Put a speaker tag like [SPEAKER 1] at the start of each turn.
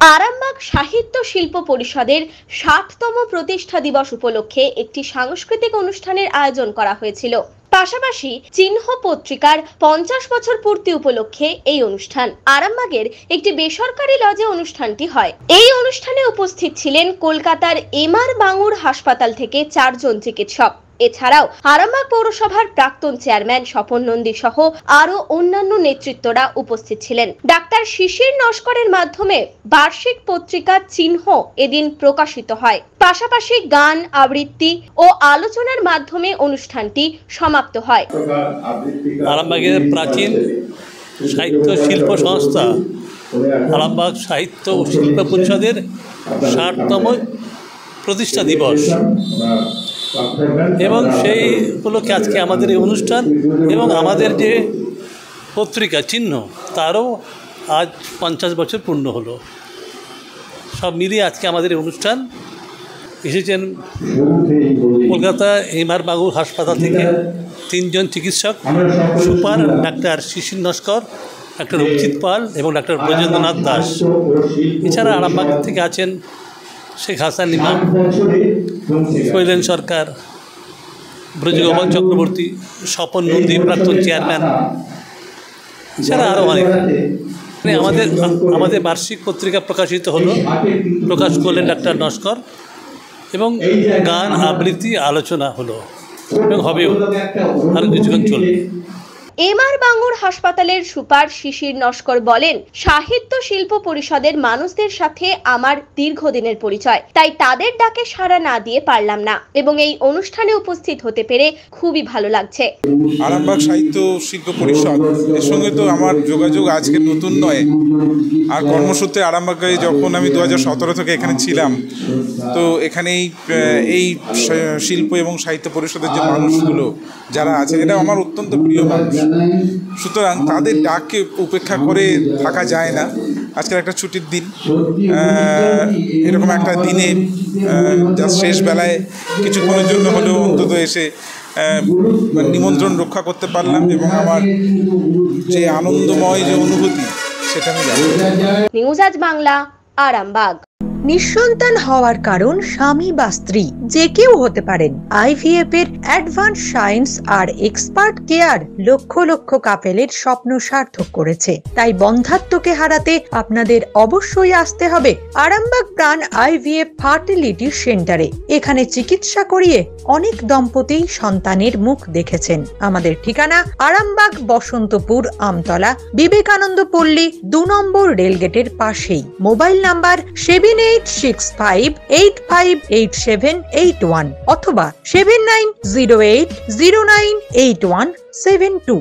[SPEAKER 1] আরামবাগ সাহিত্য শিল্প পরিষদের ৬০তম প্রতিষ্ঠা দিবস উপলক্ষে একটি সাংস্কৃতিক অনুষ্ঠানের আয়োজন করা হয়েছিল। পাশাপাশি চিহ্ন পত্রিকার ৫০ বছর পূর্তি উপলক্ষে এই অনুষ্ঠান আরামবাগের একটি বেসরকারি লজে অনুষ্ঠানটি হয়। এই অনুষ্ঠানে উপস্থিত ছিলেন কলকাতার এমআর বাঙুর হাসপাতাল থেকে ৪ জন চিকিৎসক। এছাড়াও আরামবাগ পৌরসভার প্রাক্তন চেয়ারম্যান স্বপন নন্দী সহ আরো অন্যান্য নেতৃত্বরা উপস্থিত ছিলেন। ডাক্তার শিশির নস্করের মাধ্যমে বার্ষিক পত্রিকা চিহ্ন এদিন প্রকাশিত হয়। পাশাপাশি গান, আবৃত্তি ও আলোচনার মাধ্যমে অনুষ্ঠানটি সমাপ্ত হয়।
[SPEAKER 2] আরামবাগের প্রাচীন সাহিত্য শিল্প সংস্থা আরামবাগ সাহিত্য ও শিল্প পরিষদের ৬০তম প্রতিষ্ঠা দিবস এবং সেই উপলক্ষে আজকে আমাদের এই অনুষ্ঠান এবং আমাদের যে পত্রিকা চিহ্ন তারও আজ ৫০ বছর পূর্ণ হলো। সব মিলিয়ে আজকে আমাদের এই অনুষ্ঠান। এসেছেন কলকাতা এমআর বাঙুর হাসপাতাল থেকে ৩ জন চিকিৎসক, সুপার ডাক্তার শিশির নস্কর, ডাক্তার অভিজিৎ পাল এবং ডাক্তার ব্রজেন্দ্রনাথ দাস। এছাড়া আরামবাগ থেকে আছেন শেখ হাসান ইমাম, শৈলেন সরকার, ব্রজগোপাল চক্রবর্তী, স্বপন নন্দী প্রাক্তন চেয়ারম্যান, এছাড়া আরও অনেক। আমাদের বার্ষিক পত্রিকা প্রকাশিত হলো, প্রকাশ করলেন ডাক্তার নস্কর এবং গান, আবৃত্তি, আলোচনা হলো এবং হবেও, আরও কিছুক্ষণ চলবে।
[SPEAKER 1] এমআর বাঙুর হাসপাতালের সুপার শিশির নস্কর বলেন, সাহিত্য শিল্প পরিষদের মানুষদের সাথে আমার দীর্ঘদিনের পরিচয়, তাই তাদের ডাকে সাড়া না দিয়ে পারলাম না এবং এই অনুষ্ঠানে উপস্থিত হতে পেরে খুবই ভালো লাগছে।
[SPEAKER 3] আরামবাগ সাহিত্য শিল্প পরিষদ এর সঙ্গে তো আমার যোগাযোগ আজকে নতুন নয়, আর কর্মসূত্রে আরামবাগে যখন আমি ২০১৭ থেকে এখানে ছিলাম, তো এখানেই এই শিল্প এবং সাহিত্য পরিষদের যে মানুষগুলো যারা আছে, এটা আমার অত্যন্ত প্রিয় মানুষ। সুতরাং তাদের ডাককে উপেক্ষা করে থাকা যায় না। আজকের একটা ছুটির দিন, এরকম একটা দিনে শেষ বেলায় কিছুক্ষণের জন্য হলেও অন্তত এসে নিমন্ত্রণ রক্ষা করতে পারলাম এবং আমার যে আনন্দময় যে অনুভূতি সেটা আমি জানি।
[SPEAKER 1] নিউজ আজ বাংলা, আরামবাগ।
[SPEAKER 4] নিঃসন্তান হওয়ার কারণ স্বামী বা স্ত্রী যে কেউ হতে পারেন। আইভিএফ এর অ্যাডভান্স সায়েন্স আর এক্সপার্ট কেয়ার লক্ষ লক্ষ কাপেলের স্বপ্ন সার্থক করেছে। তাই বন্ধাত্বকে হারাতে আপনাদের অবশ্যই আসতে হবে আরামবাগ প্রাণ আইভিএফ ফার্টিলিটি সেন্টারে। এখানে চিকিৎসা করিয়ে অনেক দম্পতি সন্তানের মুখ দেখেছেন। আমাদের ঠিকানা আরামবাগ বসন্তপুর আমতলা, বিবেকানন্দ পল্লী ২ নম্বর রেলগেটের পাশেই। মোবাইল নাম্বার 7865858781 অথবা 7908098172।